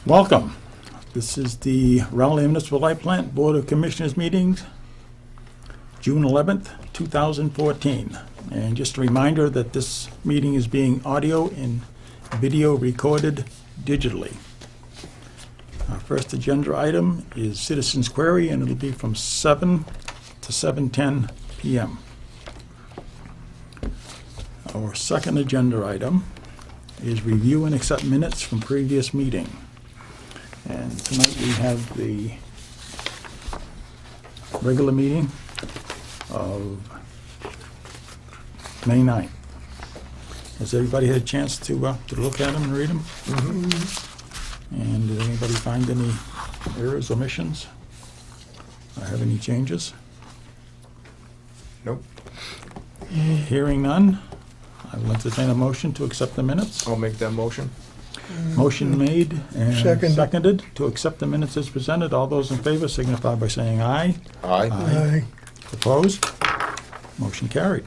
Welcome. This is the Raleigh Municipal Light Plant Board of Commissioners meetings, June 11th, 2014. And just a reminder that this meeting is being audio and video recorded digitally. Our first agenda item is Citizens Query, and it'll be from 7 to 7:10 p.m. Our second agenda item is review and accept minutes from previous meeting. And tonight we have the regular meeting of May 9th. Has everybody had a chance to look at them and read them? Mm-hmm. And did anybody find any errors, omissions? Or have any changes? Nope. Hearing none, I will entertain a motion to accept the minutes. I'll make that motion. Motion made and Second. seconded to accept the minutes as presented. All those in favor signify by saying aye. Aye. Aye. Opposed? Motion carried.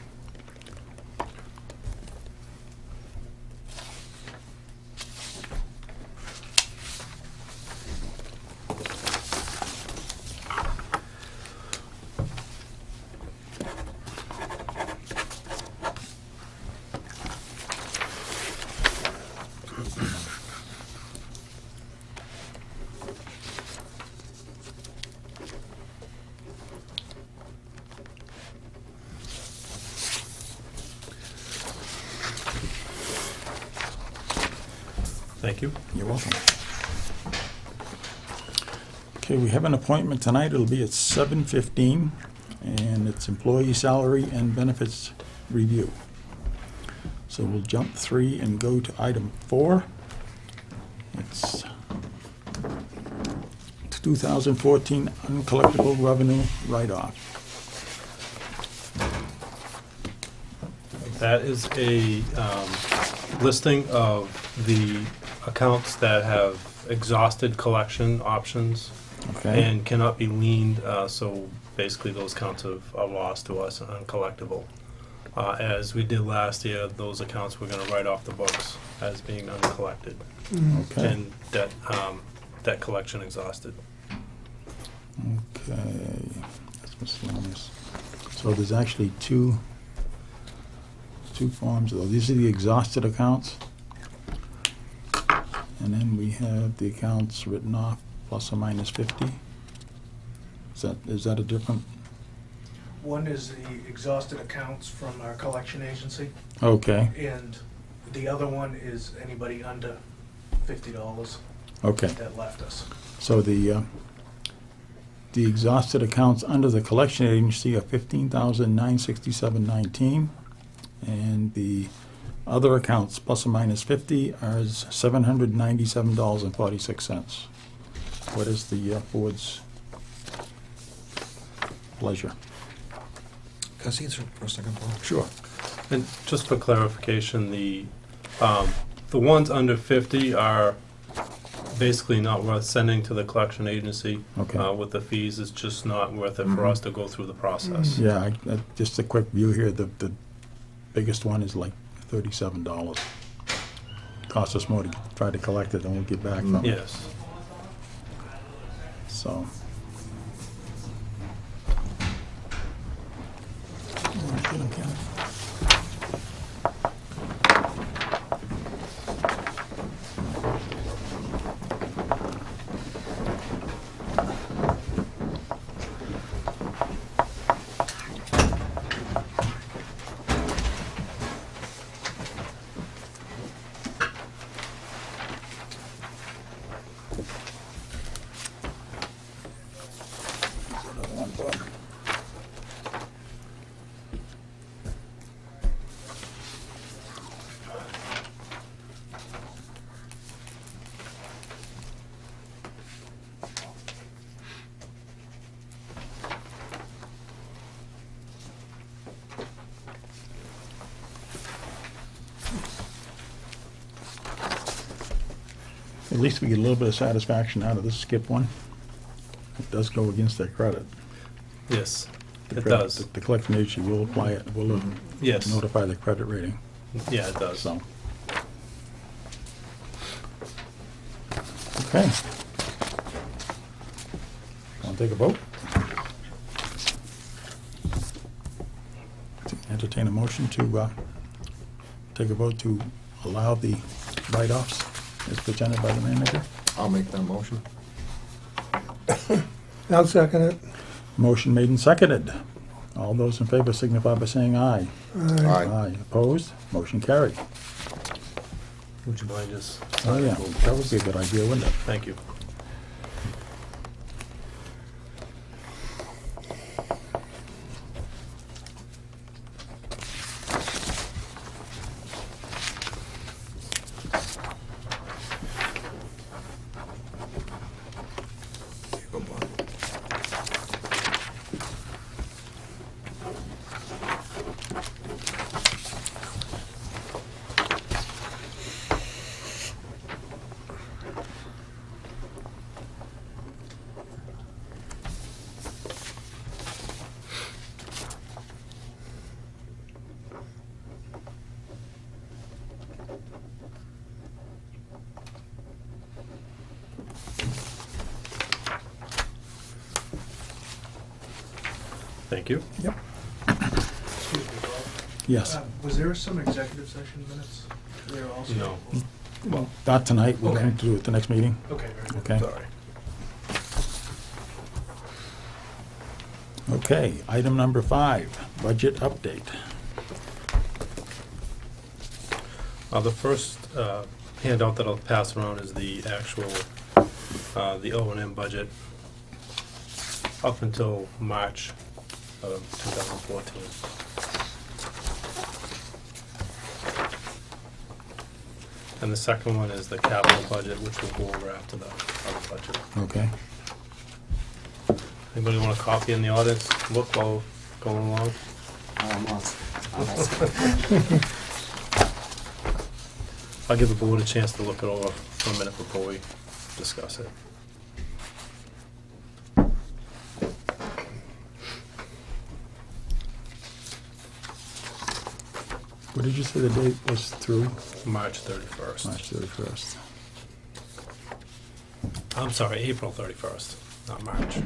Thank you. You're welcome. Okay, we have an appointment tonight. It'll be at 7:15, and it's employee salary and benefits review. So we'll jump 3 and go to item 4. It's 2014 uncollectible revenue write-off. That is a listing of the accounts that have exhausted collection options Okay? and cannot be liened, so basically those accounts are lost to us, uncollectible. As we did last year, those accounts we're gonna write off the books as being uncollected Okay. and debt collection exhausted. Okay, that's miscellaneous. So there's actually two forms, though. These are the exhausted accounts. And then we have the accounts written off, plus or minus 50. Is that a different? One is the exhausted accounts from our collection agency, Okay, and the other one is anybody under $50 okay. that left us. So the exhausted accounts under the collection agency are $15,967.19, and the other accounts, plus or minus 50, are $797.46. What is the board's pleasure? Can I see this for a second, Paul? Sure. And just for clarification, the ones under 50 are basically not worth sending to the collection agency. Okay. With the fees, it's just not worth it for us to go through the process. Yeah, just a quick view here. The biggest one is like $37. Costs us more to try to collect it than we'll get back from it. Yes. So. At least we get a little bit of satisfaction out of this skip one. It does go against their credit. Yes, The it credit- does. The collection agency will apply it, will Yes, notify the credit rating, yeah, it does. so. Okay. Want to take a vote? Entertain a motion to take a vote to allow the write-offs as presented by the manager. I'll make that motion. I'll second it. Motion made and seconded. All those in favor signify by saying aye. Aye. Opposed? Motion carried. Would you mind just? Oh, yeah, that would be a good idea, wouldn't it? Thank you. Good one. Thank you. Yep. Excuse me, Bob. Yes. Was there some executive session minutes there also? No. Well, not tonight. We're Okay. going to do it the next meeting. Okay, very good. Okay. Sorry. Okay, item number 5, budget update. The first handout that I'll pass around is the actual, the O&M budget up until March of 2014. And the second one is the capital budget, which we'll go over after the other budget. Okay. Anybody want a copy in the audience? Look while going along. I'll give the board a chance to look it over for a minute before we discuss it. What did you say the date was through? March 31st. March 31st. I'm sorry, April 31st, not March.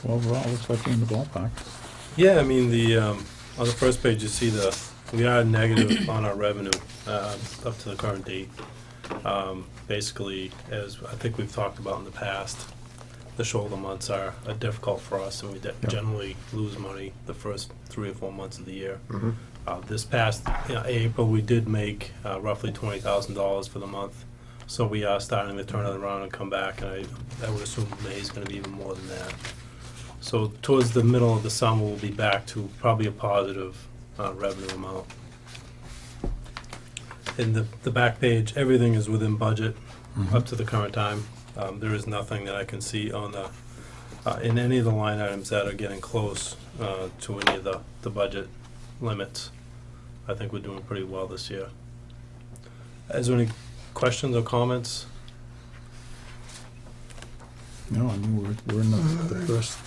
So overall, looks like we're in the ballpark. Yeah, I mean, on the first page, you see we are negative on our revenue up to the current date. Basically, as I think we've talked about in the past, the shoulder months are difficult for us, and we generally lose money the first 3 or 4 months of the year. Mm-hmm. This past April, we did make roughly $20,000 for the month, so we are starting to turn it around and come back, and I would assume May is going to be even more than that. So towards the middle of the summer, we'll be back to probably a positive revenue amount. In the back page, everything is within budget up to the current time. There is nothing that I can see on in any of the line items that are getting close to any of the budget limits. I think we're doing pretty well this year. Is there any questions or comments? No, I mean, we're in the first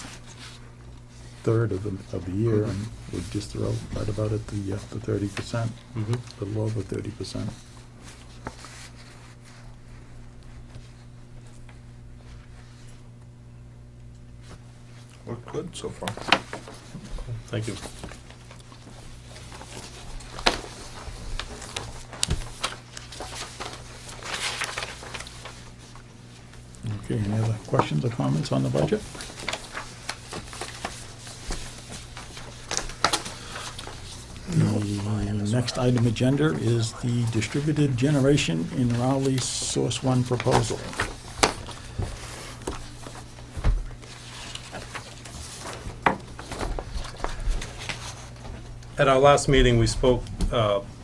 third of the year, and we're just right about at the 30%, Mm-hmm. a little over 30%. Look good so far. Thank you. Okay, any other questions or comments on the budget? The next item agenda is the distributed generation in Rowley Source One proposal. At our last meeting, we spoke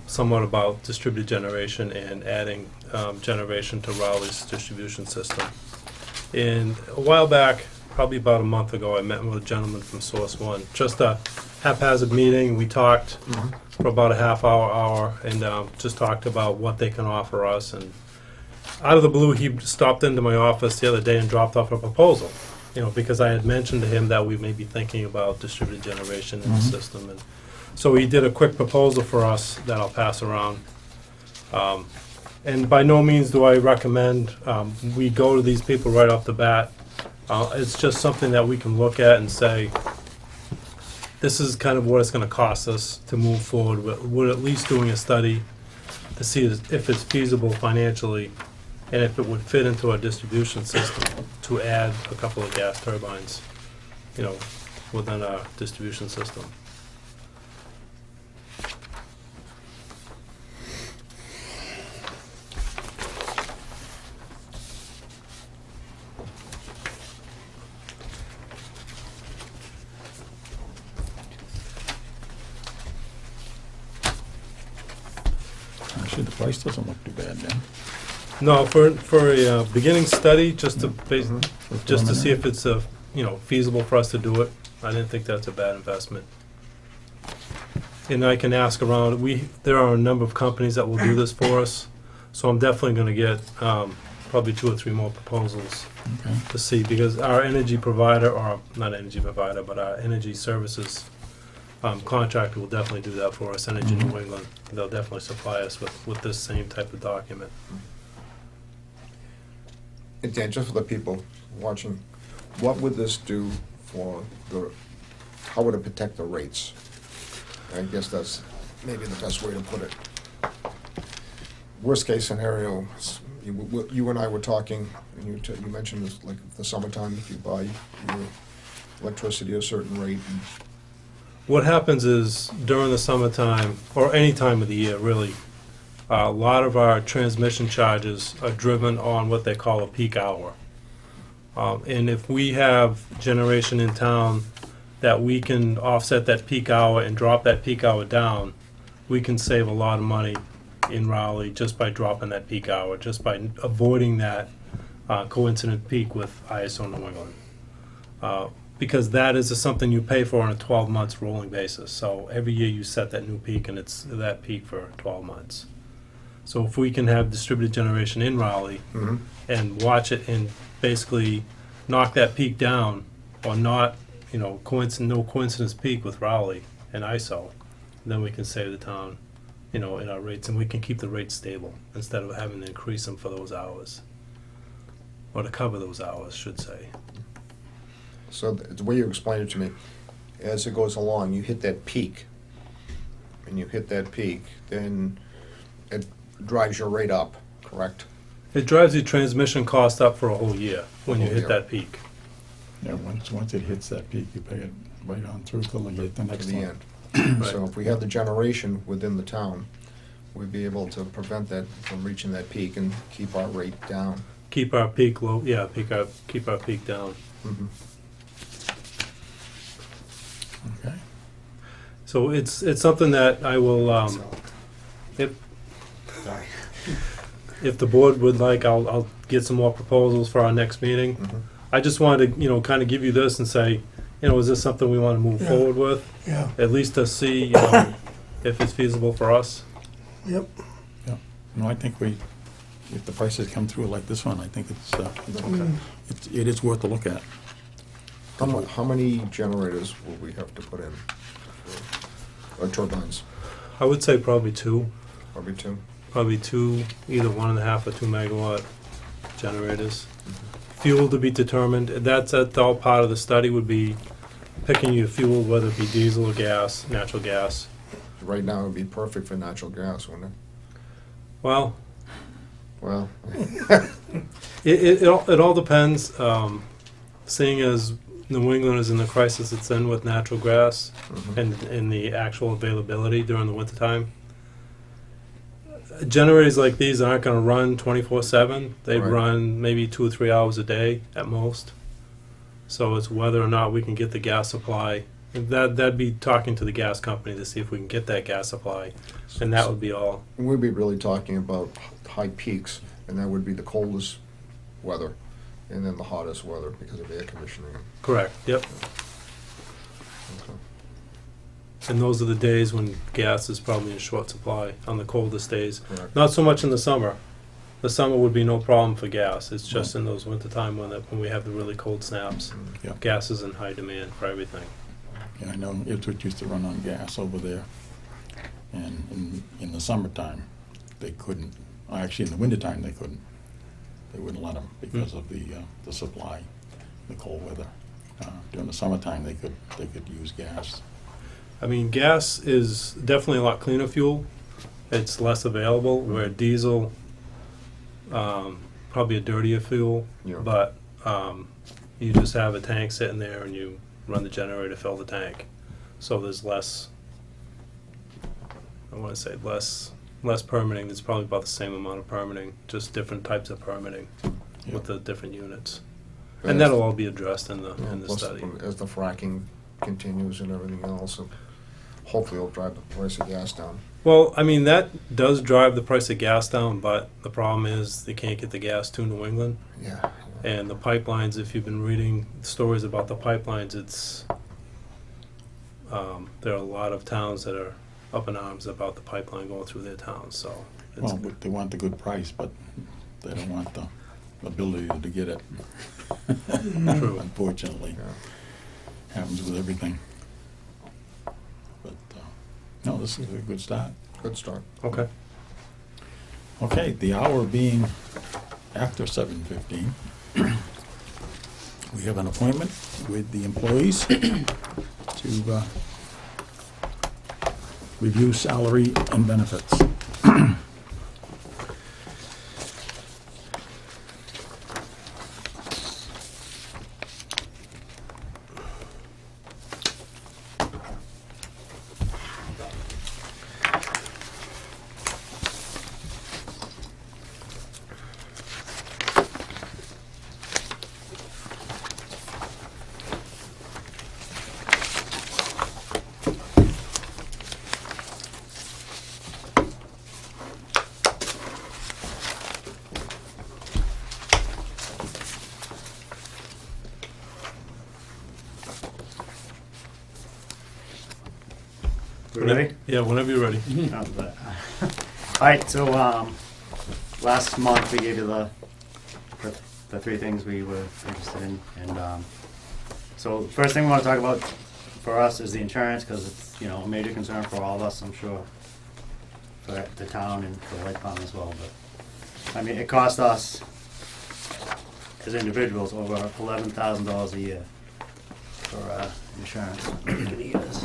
somewhat about distributed generation and adding generation to Rowley's distribution system. And a while back, probably about a month ago, I met with a gentleman from Source One. Just a haphazard meeting. We talked for about a half hour, and just talked about what they can offer us. And out of the blue, he stopped into my office the other day and dropped off a proposal. Because I had mentioned to him that we may be thinking about distributed generation in the system. And so he did a quick proposal for us that I'll pass around. And by no means do I recommend we go to these people right off the bat. It's just something that we can look at and say, this is kind of what it's going to cost us to move forward. We're at least doing a study to see if it's feasible financially and if it would fit into our distribution system to add a couple of gas turbines, within our distribution system. Actually, the price doesn't look too bad then. No, for a beginning study, just to For just to see preliminary. if it's feasible for us to do it, I didn't think that's a bad investment. And I can ask around. There are a number of companies that will do this for us, so I'm definitely going to get probably 2 or 3 more proposals Okay. to see, because our energy provider, or not energy provider, but our energy services contractor will definitely do that for us. Energy New England, they'll definitely supply us with this same type of document. And Dan, just for the people watching, what would this do how would it protect the rates? I guess that's maybe the best way to put it. Worst case scenario, you and I were talking, and you mentioned this, like the summertime, if you buy your electricity at a certain rate. What happens is during the summertime, or any time of the year really, a lot of our transmission charges are driven on what they call a peak hour. And if we have generation in town that we can offset that peak hour and drop that peak hour down, we can save a lot of money in Rowley just by dropping that peak hour, just by avoiding that coincident peak with ISO New England. Because that is something you pay for on a 12 months rolling basis. So every year you set that new peak, and it's that peak for 12 months. So if we can have distributed generation in Rowley and watch it and basically knock that peak down, or not, no coincidence peak with Rowley and ISO, then we can save the town, in our rates, and we can keep the rates stable instead of having to increase them for those hours, or to cover those hours, should say. So the way you explained it to me, as it goes along, you hit that peak, and you hit that peak, then it drives your rate up, correct? It drives your transmission cost up for a whole year when you Whole hit year. that peak. Yeah, once it hits that peak, you pay it right on through till you get the To next the one. end. Right. So if we had the generation within the town, we'd be able to prevent that from reaching that peak and keep our rate down. Keep our peak low, yeah, keep our peak down. Mhm. Okay. So it's something that I will, if, Sorry. if the board would like, I'll get some more proposals for our next meeting. Mhm. I just wanted to, kind of give you this and say, is this something we want to move Yeah. forward with? Yeah, At least to see, if it's feasible for us. yep. Yeah. No, I think if the prices come through like this one, I think it is worth a look at. How many generators will we have to put in? Or turbines? I would say probably two, Probably two? either 1.5 or 2 megawatt generators. Fuel to be determined, that's all part of the study, would be picking your fuel, whether it be diesel or gas, natural gas. Right now, it'd be perfect for natural gas, wouldn't it? Well, Well, it all depends, seeing as New England is in the crisis it's in with natural gas mhm. and in the actual availability during the wintertime. Generators like these aren't gonna run 24/7. They Right. run maybe 2 or 3 hours a day at most. So it's whether or not we can get the gas supply. That'd be talking to the gas company to see if we can get that gas supply, and that would be all. We'd be really talking about high peaks, and that would be the coldest weather, and then the hottest weather because of air conditioning. Correct, yep. Okay. And those are the days when gas is probably in short supply, on the coldest days. Correct. Not so much in the summer. The summer would be no problem for gas. It's just in those wintertime when we have the really cold snaps. Yeah. Gas is in high demand for everything. Yeah, I know Ipswich used to run on gas over there. And in the summertime, they couldn't, actually in the wintertime, they couldn't. They wouldn't let them because of the supply, the cold weather. During the summertime, they could use gas. I mean, gas is definitely a lot cleaner fuel. It's less available, where diesel, probably a dirtier fuel, Yeah. but you just have a tank sitting there and you run the generator, fill the tank. So there's less, I want to say less permitting. It's probably about the same amount of permitting, just different types of permitting Yeah. with the different units. But And as- that'll all be addressed in the plus, study. as the fracking continues and everything else, and hopefully it'll drive the price of gas down. Well, I mean, that does drive the price of gas down, but the problem is they can't get the gas to New England. Yeah. And the pipelines, if you've been reading stories about the pipelines, there are a lot of towns that are up in arms about the pipeline going through their towns, so. it's- Well, they want the good price, but they don't want the ability to get it. True. Unfortunately, Yeah. happens with everything. But, no, this is a good start. Good start. Okay. Okay, the hour being after 7:15, we have an appointment with the employees to review salary and benefits. We ready? Yeah, whenever you're ready. All right, so, last month we gave you the three things we were interested in, and, so first thing we wanna talk about for us is the insurance, cause it's, a major concern for all of us, I'm sure, for the town and for White Pond as well, but, I mean, it cost us, as individuals, over $11,000 a year for insurance. Give it to you guys.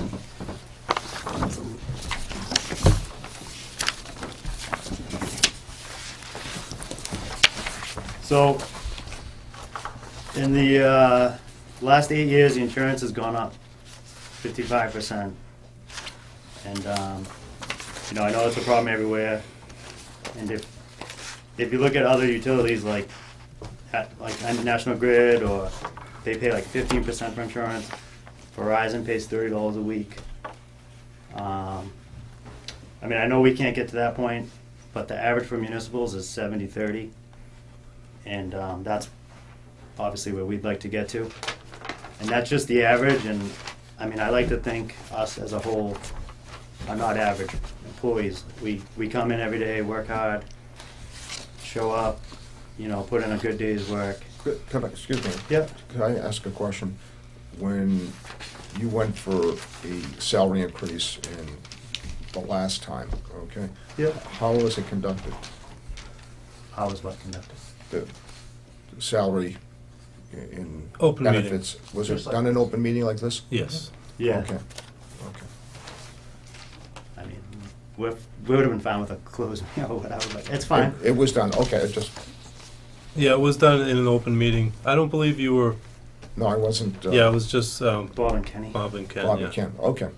So, in the last 8 years, the insurance has gone up 55%. And, you know, I know it's a problem everywhere. And if you look at other utilities like National Grid, or they pay like 15% for insurance, Verizon pays $30 a week. I mean, I know we can't get to that point, but the average for municipals is 70-30. And that's obviously where we'd like to get to. And that's just the average, and I mean, I like to think us as a whole are not average employees. We come in every day, work hard, show up, you know, put in a good day's work. Excuse me. Yeah. Could I ask a question? When you went for a salary increase in the last time, okay? Yeah. How was it conducted? How is what conducted? The salary in Open meeting. benefits? Was it Just like done in open meeting like this? Yes. Yeah. Okay, okay. I mean, we would have been fine with a closed meeting or whatever, but it's fine. It was done, okay, it just, Yeah, it was done in an open meeting. I don't believe you were, no, I wasn't. yeah, it was just Bob and Kenny. Bob and Ken, Bob yeah. and Ken, okay.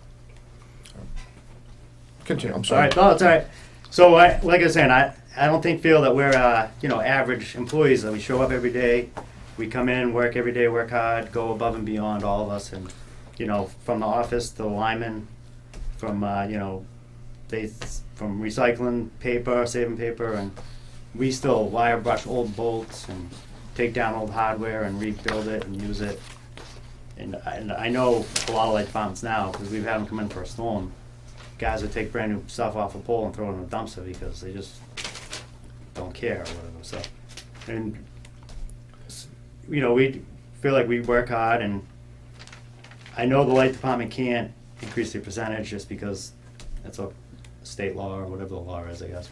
Continue, I'm All sorry. right, no, it's all right. So, like I was saying, I don't feel that we're, you know, average employees, that we show up every day, we come in, work every day, work hard, go above and beyond, all of us, and, you know, from the office, the linemen, from, you know, from recycling paper, saving paper, and we still wire brush old bolts and take down old hardware and rebuild it and use it. And I know a lot of light departments now, because we've had them come in for a storm, guys would take brand new stuff off a pole and throw it in a dumpster because they just don't care or whatever. So, and you know, we feel like we work hard, and I know the light department can't increase their percentage just because that's a state law or whatever the law is, I guess.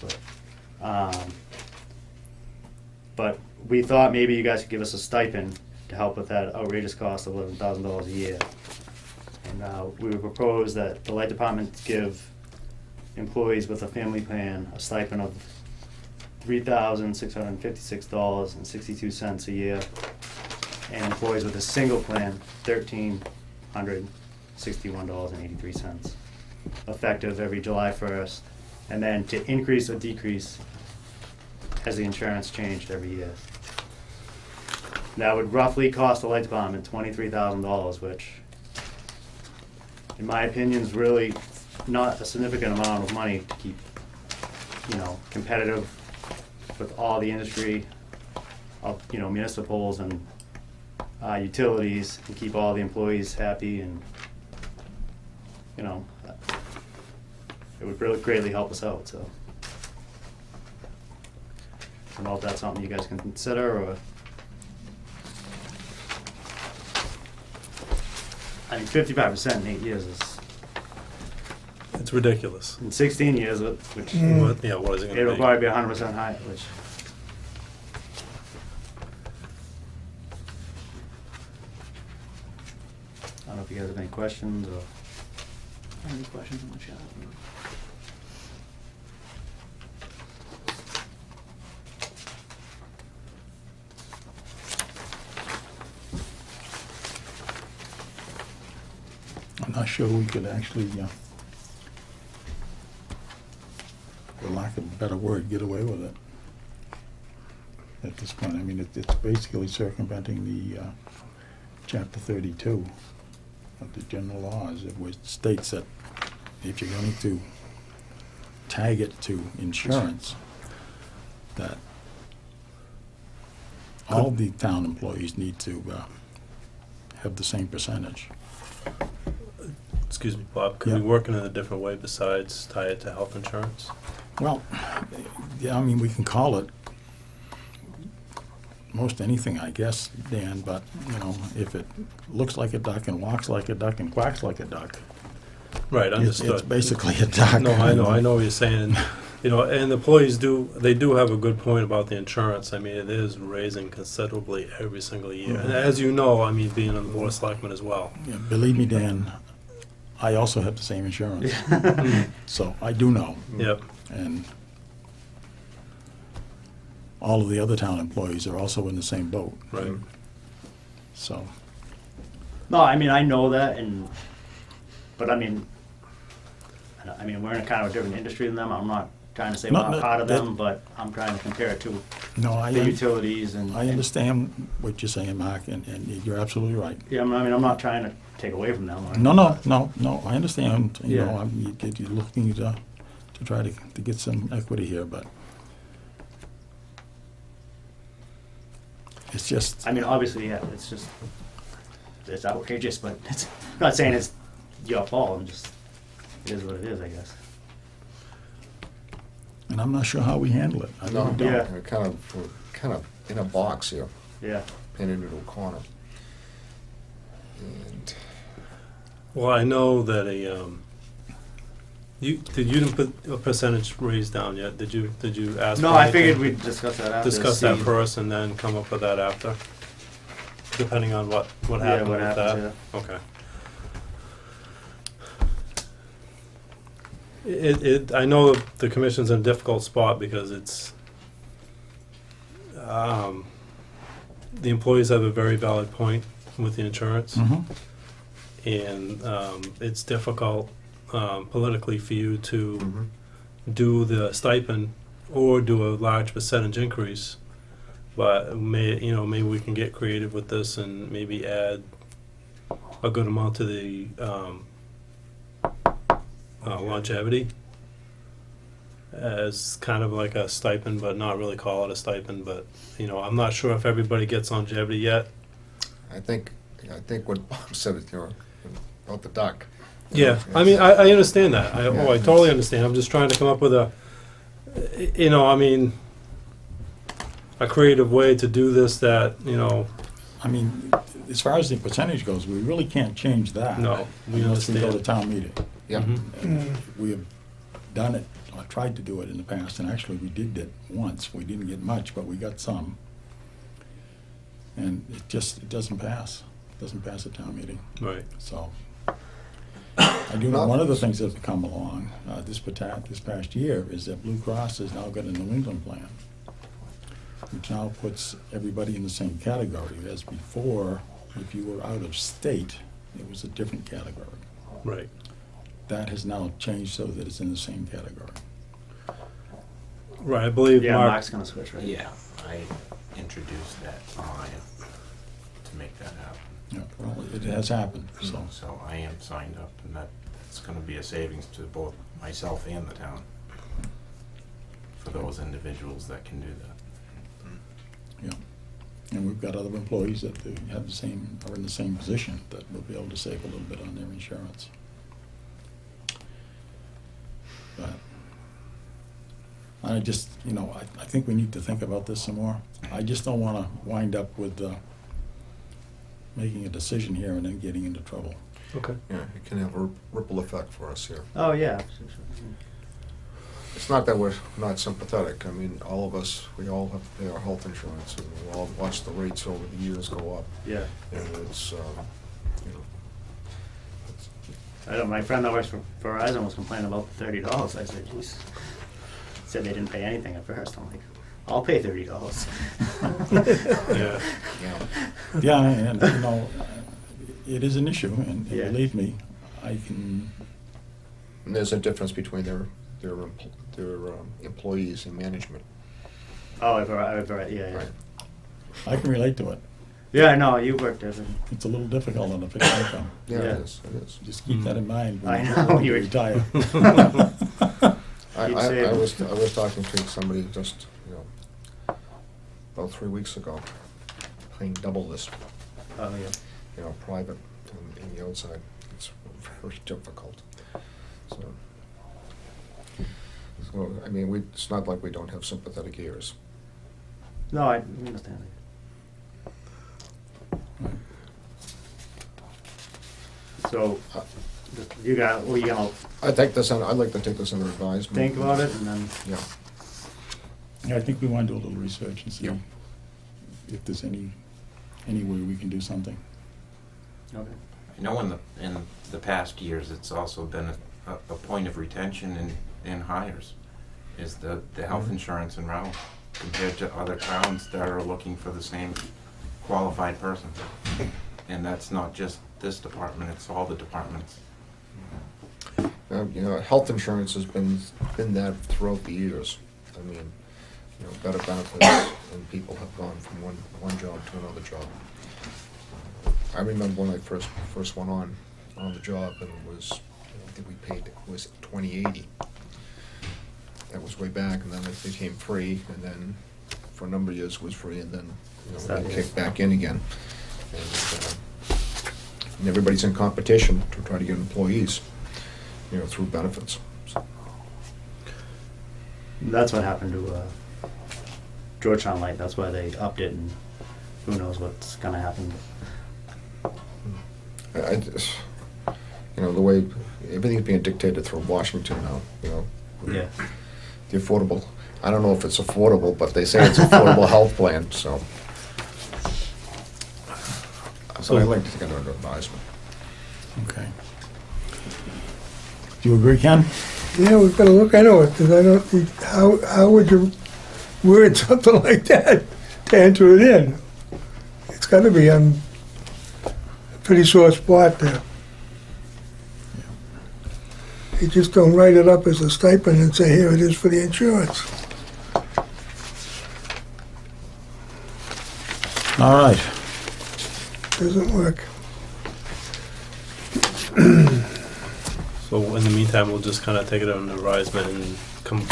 But we thought maybe you guys could give us a stipend to help with that outrageous cost of $11,000 a year. And we would propose that the light department give employees with a family plan a stipend of $3,656.62 a year, and employees with a single plan, $1,361.83, effective every July 1st, and then to increase or decrease as the insurance changed every year. That would roughly cost the light department $23,000, which, in my opinion, is really not a significant amount of money to keep, you know, competitive with all the industry of, you know, municipals and utilities, and keep all the employees happy, and, you know, it would really greatly help us out, so. I don't know if that's something you guys can consider, or. I mean, 55% in 8 years is, It's ridiculous. in 16 years, which What, yeah, what is it it'll gonna be? probably be 100% higher, which. I don't know if you guys have any questions, or. Any questions in the chat? I'm not sure we could actually, for lack of a better word, get away with it at this point. I mean, it's basically circumventing the Chapter 32 of the general laws, which states that if you're going to tag it to insurance, that all the town employees need to have the same percentage. Excuse me, Bob, could we Yeah. work in a different way besides tie it to health insurance? Well, yeah, I mean, we can call it most anything, I guess, Dan, but, you know, if it looks like a duck and walks like a duck and quacks like a duck, Right, it's understood. basically a duck. No, I know what you're saying. You know, and the employees they do have a good point about the insurance. I mean, it is raising considerably every single year. And as you know, I mean, being on the Board of Selectmen as well. Yeah, believe me, Dan, I also have the same insurance. So I do know. Yep, And all of the other town employees are also in the same boat. right. So, No, I mean, I know that, but I mean, we're in a kind of a different industry than them. I'm not trying to say No, we're no, not part of that- them, but I'm trying to compare it to no, I the utilities and. I understand what you're saying, Mark, and you're absolutely right. Yeah, I mean, I'm not trying to take away from them. No, I understand, you Yeah. know, you're looking to try to get some equity here, but it's just, I mean, obviously, yeah, it's outrageous, but I'm not saying it's your fault. It is what it is, I guess. and I'm not sure how we handle it. I No, really don't. Yeah. we're kind of in a box here, Yeah. pinned into a corner. And Well, I know that you didn't put a percentage raise down yet, did you ask? No, for I figured anything? we'd discuss that after. Discuss that see- first and then come up with that after, depending on what Yeah, happened what with happens, that. Okay. I know the commission's in a difficult spot because it's, the employees have a very valid point with the insurance. Mhm. And it's difficult politically for you to Mhm. do the stipend or do a large percentage increase. But maybe we can get creative with this and maybe add a good amount to the longevity as kind of like a stipend, but not really call it a stipend. But I'm not sure if everybody gets longevity yet. I think what Bob said, about the duck. Yeah, I mean, I understand that. I totally understand. I'm just trying to come up with a creative way to do this that, I mean, as far as the percentage goes, we really can't change that. No, we Unless we go to understand. town meeting. Yeah, Mhm. We have done it, or tried to do it in the past, and actually we did it once. We didn't get much, but we got some. And it doesn't pass. It doesn't pass at town meeting, Right. so. I do know one of the things that have come along, this past year, is that Blue Cross has now got a New England plan, which now puts everybody in the same category. As before, if you were out of state, it was a different category. Right. That has now changed so that it's in the same category. Right. I believe Yeah, Mark. Mark's gonna switch, right? Yeah, I introduced that online to make that happen. Yeah, well, it has happened, so. So I am signed up, and that's gonna be a savings to both myself and the town for those individuals that can do that. Yeah, and we've got other employees that have are in the same position, that will be able to save a little bit on their insurance. But I just, I think we need to think about this some more. I just don't wanna wind up with, making a decision here and then getting into trouble. Okay. yeah, it can have a ripple effect for us here. Oh, yeah. It's not that we're not sympathetic. I mean, all of us, we all have to pay our health insurance, and we all watch the rates over the years go up. Yeah. And it's, I know, my friend that works for Verizon was complaining about $30. I said, geez. Said they didn't pay anything at first. I'm like, I'll pay $30. Yeah. yeah. Yeah, and, it is an issue, and Yeah. believe me, I can, And there's a difference between their employees and management. Oh, yeah. Right. I can relate to it. Yeah, no, you worked as a. It's a little difficult on a fixed income. Yeah, Yeah. it is. Just keep that in mind when I you know, when you you were- retire. You'd I save- was talking to somebody just, about 3 weeks ago, paying double this, Oh, yeah. private and the outside. It's very difficult. So, I mean, it's not like we don't have sympathetic ears. No, I understand. So, You got, well, you gonna I'd like to take this under advisement. think about it and then, Yeah. Yeah, I think we want to do a little research and see Yeah. if there's any way we can do something. okay. I know in the past years, it's also been a point of retention in hires, is the health insurance in Rowell, compared to other towns that are looking for the same qualified person. And that's not just this department, it's all the departments. You know, health insurance has been that throughout the years. I mean, you know, better benefits, and people have gone from one job to another job. I remember when I first went on the job, and it was, I think we paid, it was $20.80. That was way back, and then it became free, and then for a number of years it was free, and then, you know, Started. it kicked back in again. And everybody's in competition to try to get employees, you know, through benefits. So, That's what happened to Georgetown Light. That's why they upped it, and who knows what's gonna happen. I just, you know, the way everything's being dictated through Washington now, you know. Yeah. The affordable, I don't know if it's affordable, but they say it's affordable health plan, so. So I'd like to take it under advisement. Okay. Do you agree, Ken? Yeah, we've got to look into it, because I don't think, how would you word something like that to enter it in? It's got to be on a pretty sore spot there. You just don't write it up as a stipend and say, here it is for the insurance. All right. Doesn't work. So in the meantime, we'll just kind of take it under advisement and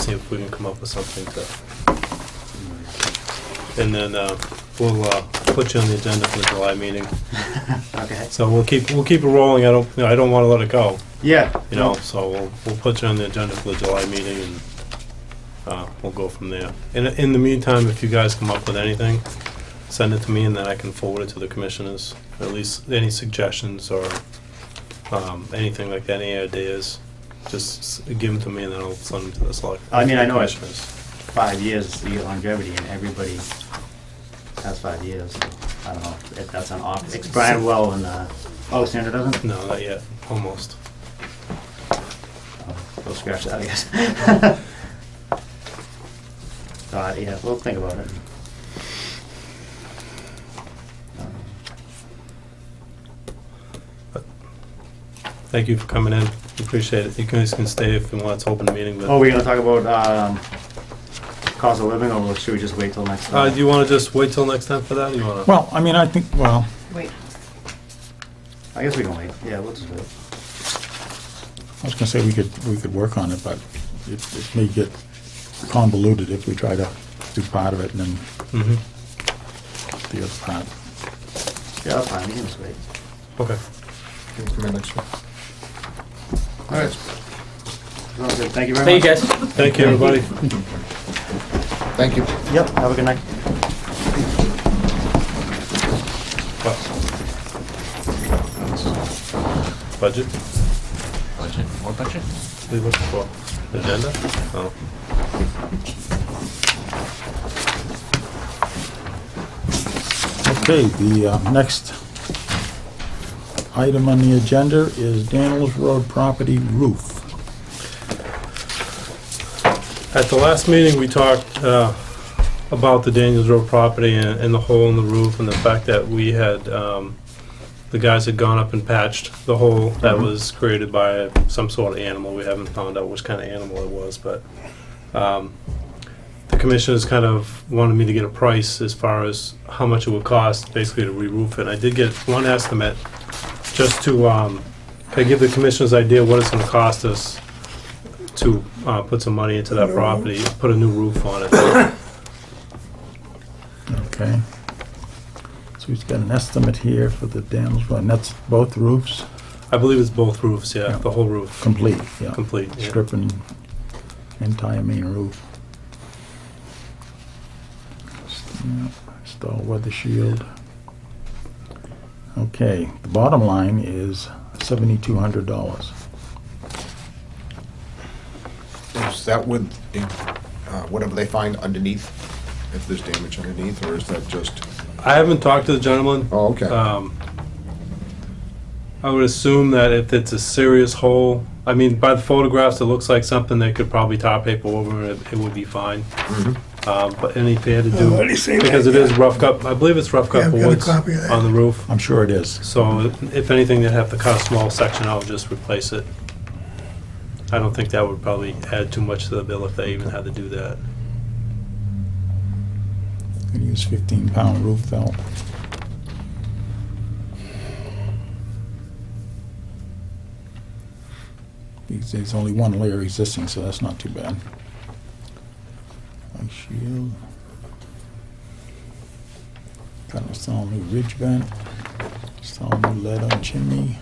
see if we can come up with something to. And then we'll put you on the agenda for the July meeting. Okay. So we'll keep it rolling. I don't want to let it go. Yeah. You know, so we'll put you on the agenda for the July meeting, and we'll go from there. In the meantime, if you guys come up with anything, send it to me, and then I can forward it to the commissioners. At least any suggestions or anything like that, any ideas, just give them to me, and then I'll send them to the select. I mean, I know it's commissioners. 5 years to get longevity, and everybody has 5 years. So I don't know if that's an off. It's Brian Well and Sandra doesn't. No, not yet. Almost. We'll scratch that, I guess. Yeah, we'll think about it. Thank you for coming in. Appreciate it. You guys can stay if you want. It's open meeting, but. Oh, we're gonna talk about cost of living, or should we just wait till next Do time? you want to just wait till next time for that? Or you want to? Well, I mean, I think, well, Wait. I guess we can wait. Yeah, we'll just wait. I was gonna say we could work on it, but it may get convoluted if we try to do part of it and then Mm-hmm. the other part. Yeah, that's fine. We can just wait. Okay. Can you come in next week? All right. Sounds good. Thank you very Thank you, much. guys. Thank you, everybody. Thank you. Yep. Have a good night. Budget? Budget, what budget? What are you looking for? Agenda? Oh. Okay, the next item on the agenda is Daniels Road property roof. At the last meeting, we talked about the Daniels Road property and the hole in the roof and the fact that we had, the guys had gone up and patched the hole that was created by some sort of animal. We haven't found out which kind of animal it was, but the commissioners kind of wanted me to get a price as far as how much it would cost basically to re-roof it. I did get one estimate just to kind of give the commissioners idea what it's going to cost us to put some money into that property, put a new roof on it. Okay. So he's got an estimate here for the Daniels Road, and that's both roofs, I believe it's both roofs, yeah, Yeah. the whole roof, complete, yeah. complete. Yeah. Stripping entire main roof. Yeah, install weather shield. Okay, the bottom line is $7,200. Is that with, whatever they find underneath, if there's damage underneath, or is that just, I haven't talked to the gentleman. oh, okay. I would assume that if it's a serious hole, I mean, by the photographs, it looks like something they could probably tar paper over and it would be fine. But any fair to I've do, already seen because that, it is rough cut, I believe it's rough Yeah, cut I've got a boards copy of that. on the roof. I'm sure it is. So if anything, they'd have to cut a small section out and just replace it. I don't think that would probably add too much to the bill if they even had to do that. Gonna use 15-pound roof felt. There's only one layer existing, so that's not too bad. Ice shield. Got to install a new ridge vent. Install a new lead on chimney.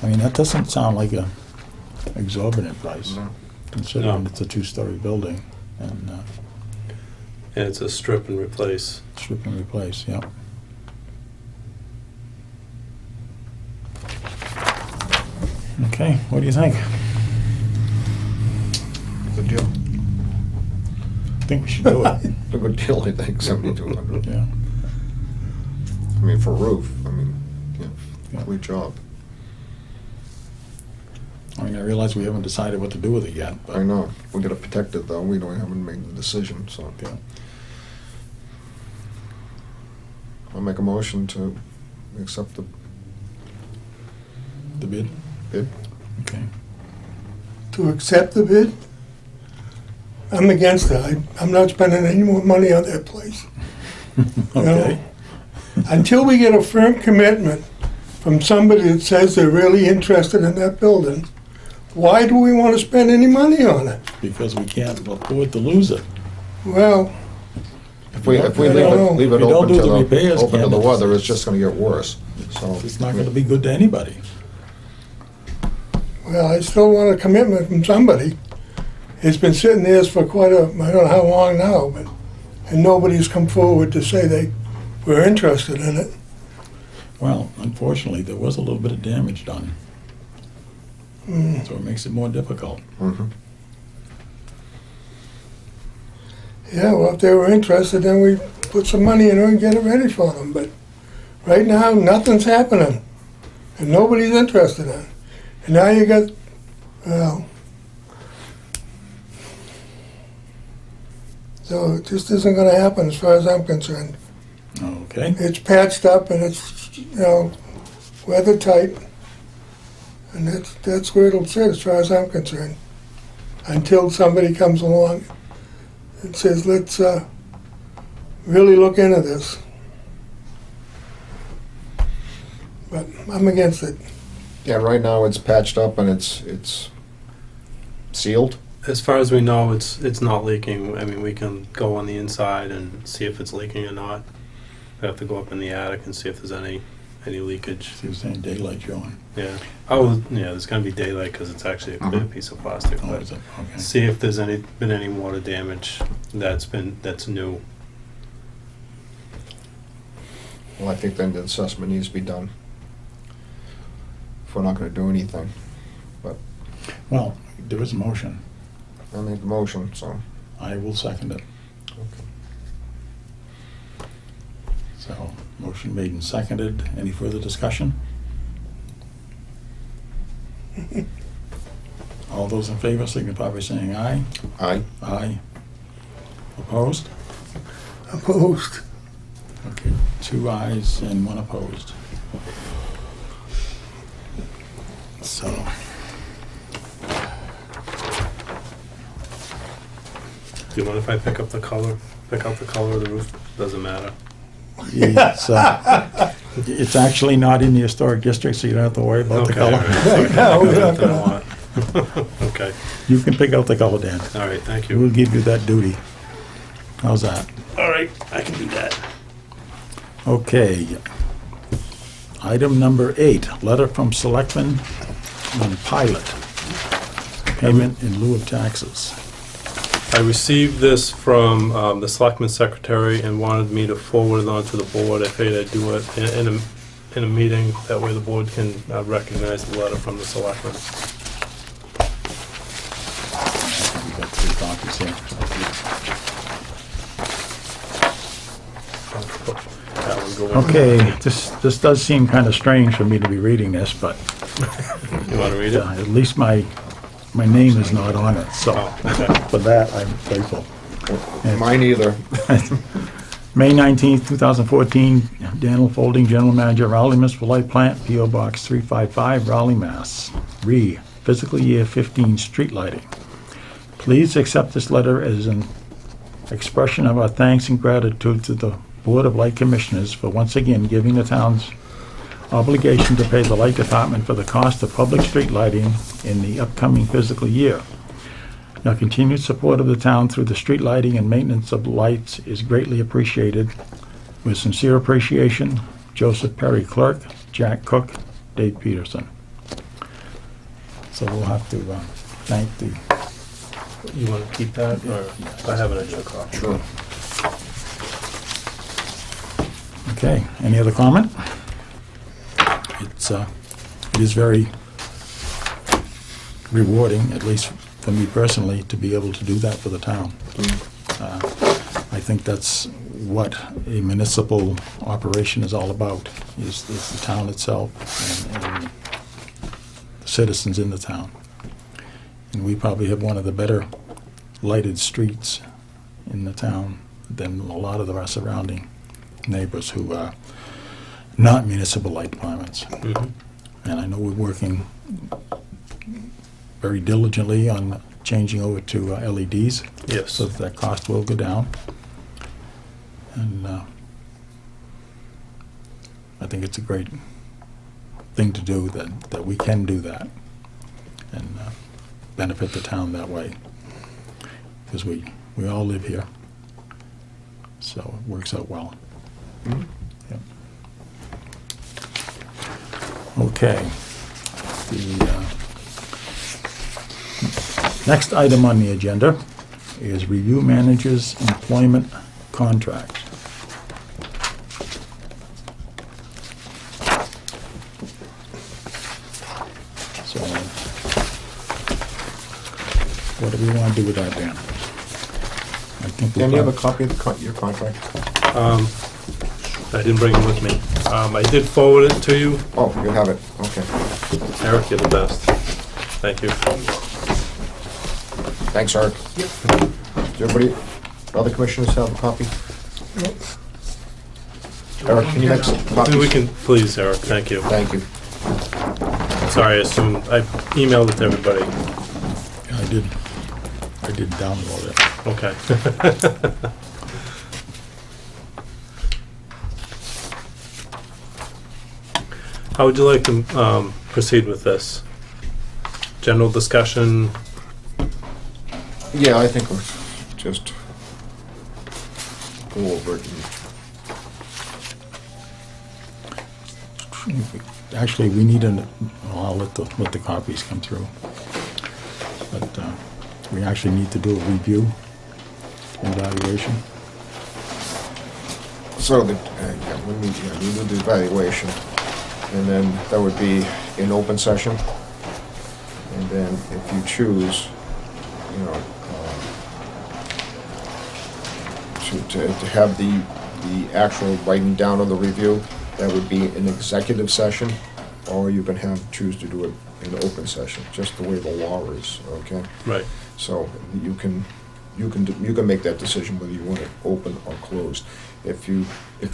I mean, that doesn't sound like a exorbitant price, No. considering No. it's a two-story building and And it's a strip and replace. strip and replace, yep. Okay, what do you think? Good deal. I think we should do it. A good deal, I think, 7,200. Yeah. I mean, for a roof, I mean, yeah, Yeah. complete job. I mean, I realize we haven't decided what to do with it yet, but. I know, we gotta protect it though, we haven't made the decision, so. Yeah. I'll make a motion to accept the The bid? bid. Okay. To accept the bid? I'm against it. I'm not spending any more money on that place. Okay. Until we get a firm commitment from somebody that says they're really interested in that building, why do we want to spend any money on it? Because we can't afford to lose it. Well, If we I leave don't know. leave If it you don't open do to the repairs, the, open to Ken, the it's- weather, it's just gonna get worse, so. It's not gonna be good to anybody. well, I still want a commitment from somebody. It's been sitting there for quite a, I don't know how long now, but, and nobody's come forward to say they were interested in it. Well, unfortunately, there was a little bit of damage done, so it makes it more difficult. Mhm. Yeah, well, if they were interested, then we put some money in it and get it ready for them, but right now, nothing's happening, and nobody's interested in it. And now you got, well, so it just isn't gonna happen as far as I'm concerned. Okay, It's patched up and it's, weather tight, and that's where it'll sit as far as I'm concerned. Until somebody comes along and says, let's really look into this. But I'm against it. Yeah, right now it's patched up and it's sealed. As far as we know, it's not leaking. I mean, we can go on the inside and see if it's leaking or not. We have to go up in the attic and see if there's any leakage. see if there's any daylight showing. Yeah. Oh, yeah. There's gonna be daylight because it's actually a clear Mhm. piece of plastic. Oh, But is it? Okay. see if there's been any water damage that's new. Well, I think then the assessment needs to be done. If we're not gonna do anything, Well, there is a motion. I made the motion, so. I will second it. So, motion made and seconded. Any further discussion? All those in favor signify by saying aye. Aye. Aye. Opposed? Opposed. Okay, 2 ayes and 1 opposed. So, Do you mind if I pick out the color of the roof? Doesn't matter. it's actually not in the historic district, so you don't have to worry about the Okay, all color. right. So I can No, pick we're it not out if I gonna- want. Okay. You can pick out the color, Dan. All right. Thank We'll you. give you that duty. How's that? All right. I can do that. Okay. Item number 8, letter from Selectmen on pilot, payment in lieu of taxes. I received this from the selectman's secretary and wanted me to forward it on to the board. I figured I'd do it in a meeting, that way the board can recognize the letter from the selectman. We got 3 copies here. That one go in. Okay, this does seem kind of strange for me to be reading this, but You want to read it? at least my name is not on it, so Oh, okay. for that, I'm grateful. Mine either. May 19th, 2014, Daniel Folding, General Manager, Rowley Municipal Light Plant, P.O. Box 355, Rowley, Mass. Fiscal year 15 street lighting. Please accept this letter as an expression of our thanks and gratitude to the Board of Light Commissioners for once again giving the town's obligation to pay the light department for the cost of public street lighting in the upcoming fiscal year. Your continued support of the town through the street lighting and maintenance of lights is greatly appreciated. With sincere appreciation, Joseph Perry, Clerk, Jack Cook, Dave Peterson. So we'll have to thank the... You want to keep that, or I have an extra copy? Sure. Okay, any other comment? It is very rewarding, at least for me personally, to be able to do that for the town. I think that's what a municipal operation is all about, is the town itself and the citizens in the town. And we probably have one of the better lighted streets in the town than a lot of our surrounding neighbors who are not municipal light departments. Mhm. And I know we're working very diligently on changing over to LEDs, Yes. so that cost will go down. And I think it's a great thing to do, that we can do that and benefit the town that way. Because we all live here, so it works out well. Mhm. Yep. Okay. The next item on the agenda is review manager's employment contract. So, what do we want to do with that, Dan? I think we Dan, you have a probably- copy of your contract? I didn't bring it with me. I did forward it to you. Oh, you have it, okay. Eric, you're the best. Thank you. Thanks, Eric. Yep. Does everybody, other commissioners have a copy? Eric, can you make some copies? We can, please, Eric, thank you. Thank you. Sorry, I assumed, I emailed it to everybody. I did download it. Okay. How would you like to proceed with this? General discussion? Yeah, I think we'll just go over it. Actually, we need well, I'll let the copies come through. But we actually need to do a review, evaluation. So we do the evaluation, and then that would be in open session. And then if you choose, you know, to have the actual writing down of the review, that would be an executive session, or you can choose to do it in open session, just the way the law is, okay? Right. So you can make that decision whether you want it open or closed. If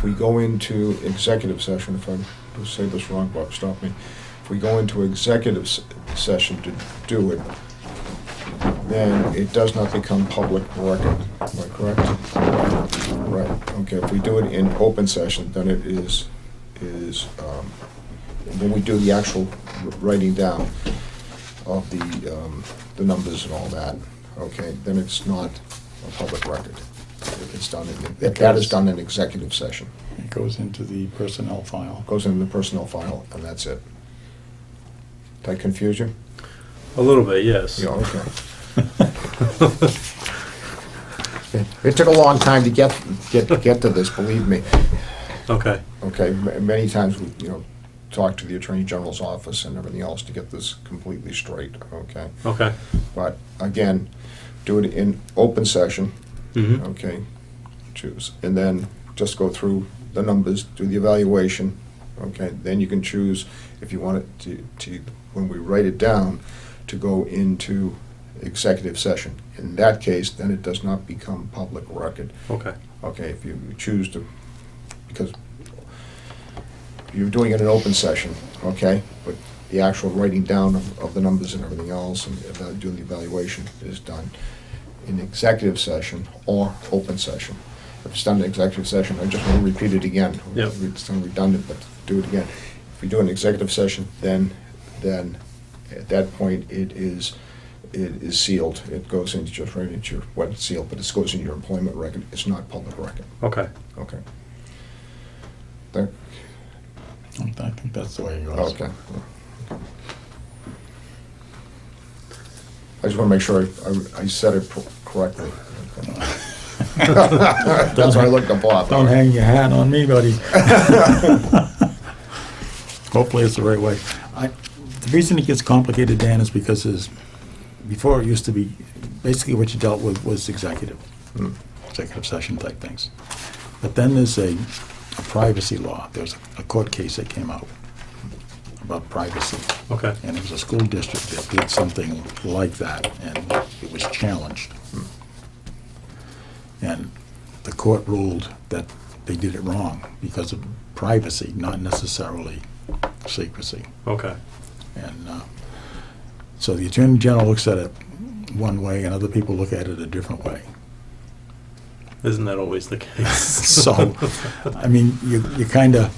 we go into executive session, if I say this wrong, Bob, stop me. If we go into executive session to do it, then it does not become public record. Am I correct? Right. Okay. If we do it in open session, then it is when we do the actual writing down of the numbers and all that. Okay. Then it's not a public record. It's done that is done in executive session. It goes into the personnel file. Goes into the personnel file, and that's it. Did I confuse you? A little bit, yes. Yeah, okay. It took a long time to get to this, believe me. Okay, Okay, many times we, talk to the Attorney General's office and everything else to get this completely straight, okay? okay. But again, do it in open session, Mm-hmm. okay? Choose, and then just go through the numbers, do the evaluation, okay? Then you can choose if you want it to, when we write it down, to go into executive session. In that case, then it does not become public record. Okay, Okay, if you choose to, because you're doing it in open session, okay? But the actual writing down of the numbers and everything else and doing the evaluation is done in executive session or open session. If it's done in executive session, I just want to repeat it again. Yep. It's redundant, but do it again. If we do an executive session, then at that point, it is sealed. It goes into just right into your, well, it's sealed, but it goes in your employment record. It's not public record. okay. Okay. There- I think that's the way it goes. Okay. I just want to make sure I said it correctly. Okay. That's why I looked up Bob. Don't hang your hat on me, buddy. Hopefully it's the right way. The reason it gets complicated, Dan, is because before it used to be, basically what you dealt with was executive session type things. But then there's a privacy law. There's a court case that came out about privacy. Okay, And it was a school district that did something like that, and it was challenged. And the court ruled that they did it wrong because of privacy, not necessarily secrecy. okay. And so the Attorney General looks at it one way, and other people look at it a different way. Isn't that always the case? So, I mean, you're kind of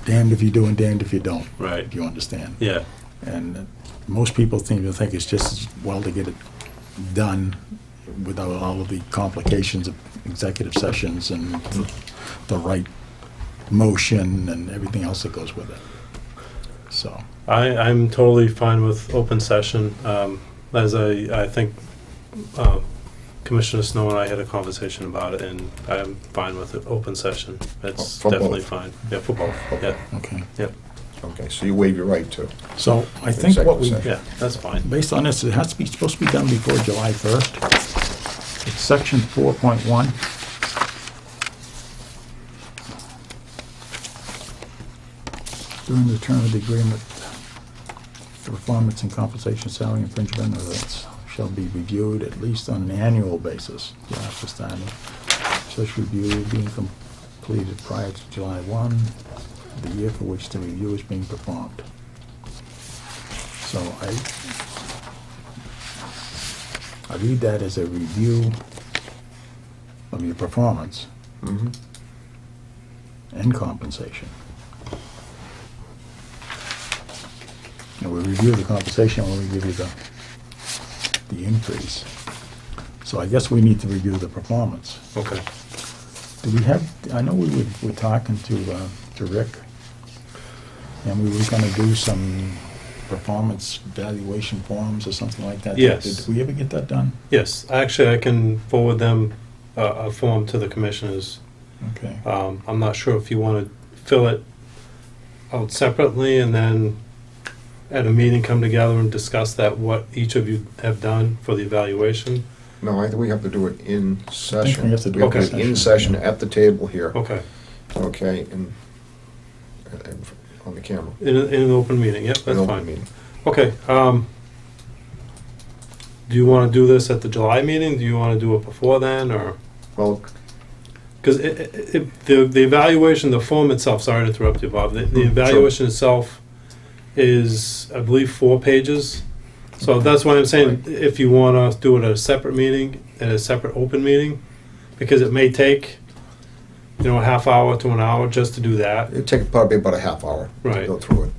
damned if you do and damned if you don't, Right, if you understand. yeah, And most people seem to think it's just as well to get it done without all of the complications of executive sessions and the right motion and everything else that goes with it. So, I'm totally fine with open session. As I think Commissioner Snow and I had a conversation about it, and I'm fine with it, open session. It's For both. definitely fine. Yeah, for both, yeah, okay. yep, Okay, so you waive your right to. So I think what we, Executive yeah, that's fine. based on this, it has to be, supposed to be done before July 1st. It's section 4.1. During the term of the agreement, the performance and compensation salary infringement rates shall be reviewed at least on an annual basis after starting. Such review being completed prior to July 1, the year for which the review is being performed. So I read that as a review of your performance Mhm. and compensation. And we review the compensation when we give you the increase. So I guess we need to review the performance. Okay. Do we have, I know we were talking to Rick, and we were gonna do some performance evaluation forms or something like that. Yes. Did we ever get that done? Yes, actually, I can forward them a form to the commissioners. Okay. I'm not sure if you want to fill it out separately and then at a meeting come together and discuss that, what each of you have done for the evaluation. No, I think we have to do it in session. I think we have to do We have it in to do it in session. session at the table here, Okay, okay, and on the camera. in an open meeting, yep, An that's open fine. meeting. Okay, do you want to do this at the July meeting? Do you want to do it before then, or? Well, Because the evaluation, the form itself, sorry to interrupt you, Bob, the evaluation itself is, I believe, 4 pages. So that's why I'm saying, if you want to do it at a separate meeting, at a separate open meeting, because it may take, a half hour to an hour just to do that. it'd take probably about a half hour to Right. go through it.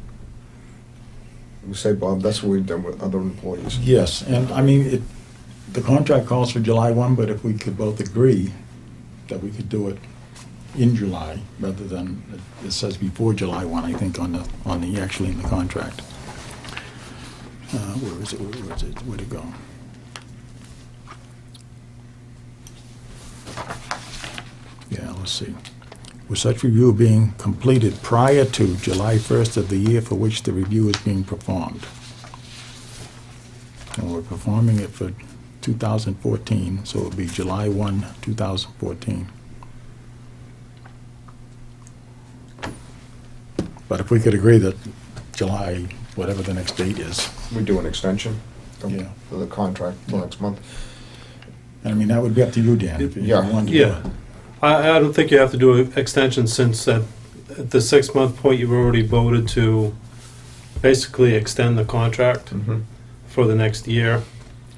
You say, Bob, that's what we've done with other employees. Yes, and I mean, the contract calls for July 1, but if we could both agree that we could do it in July, rather than, it says before July 1, I think, actually in the contract. Where is it, where'd it go? let's see. With such review being completed prior to July 1st of the year for which the review is being performed. And we're performing it for 2014, so it'll be July 1, 2014. But if we could agree that July, whatever the next date is, We do an extension Yeah. for the contract till Yeah. next month. I mean, that would be up to you, Dan, if you Yeah. wanted to do Yeah. it. I don't think you have to do an extension since at the 6-month point, you've already voted to basically extend the contract for the next year.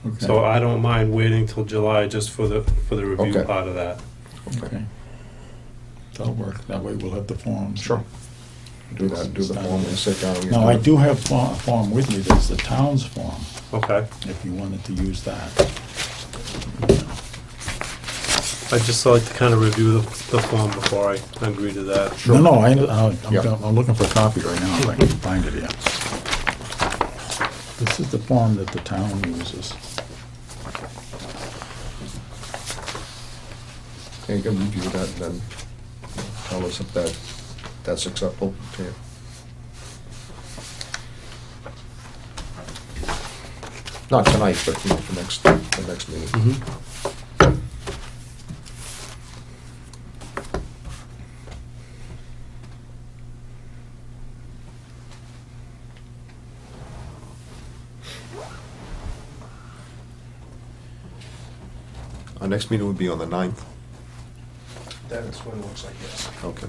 Okay. So I don't mind waiting till July just for the review Okay. part of that. Okay. That'll work. That way we'll have the forms. Sure. Do that, do the form, and sit down. and get Now, I done. do have a form with me. There's the town's form, Okay. if you wanted to use that. I'd just like to kind of review the form before I agree to that. No, no, Yeah. I'm looking for a copy right now, if I can find it here. This is the form that the town uses. Okay, you can review that and then tell us if that's acceptable to you. Not tonight, but the next meeting. Mhm. Our next meeting would be on the 9th. That is what it looks like, yes. Okay.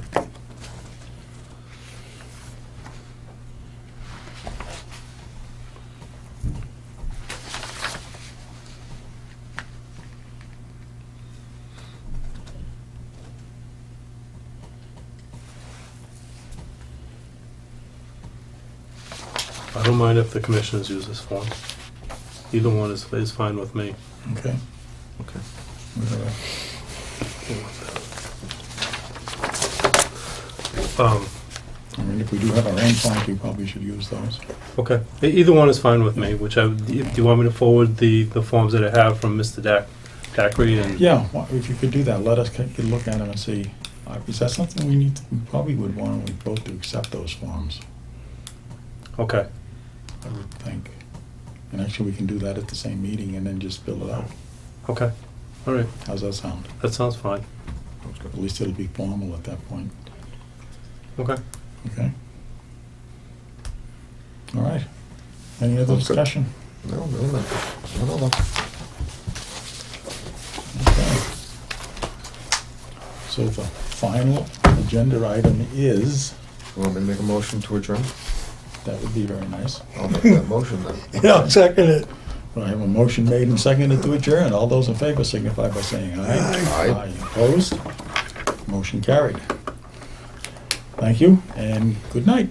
I don't mind if the commissioners use this form. Either one is fine with me. Okay. Okay. I mean, if we do have our own forms, we probably should use those. Okay. Either one is fine with me, do you want me to forward the forms that I have from Mr. Dacre and? Yeah, if you could do that, let us take a look at them and see. Is that something we probably would want, we both to accept those forms, Okay. I would think. And actually, we can do that at the same meeting and then just fill it out. Okay. All right. How's that sound? That sounds fine. At least it'll be formal at that point. Okay. Okay? All right. Any other Sounds good. discussion? No. Okay. So the final agenda item is, You want me to make a motion to adjourn? that would be very nice. I'll make that motion then. Yeah, I'll second it. I have a motion made and seconded to adjourn. All those in favor signify by saying aye. Aye. Opposed? Motion carried. Thank you, and good night.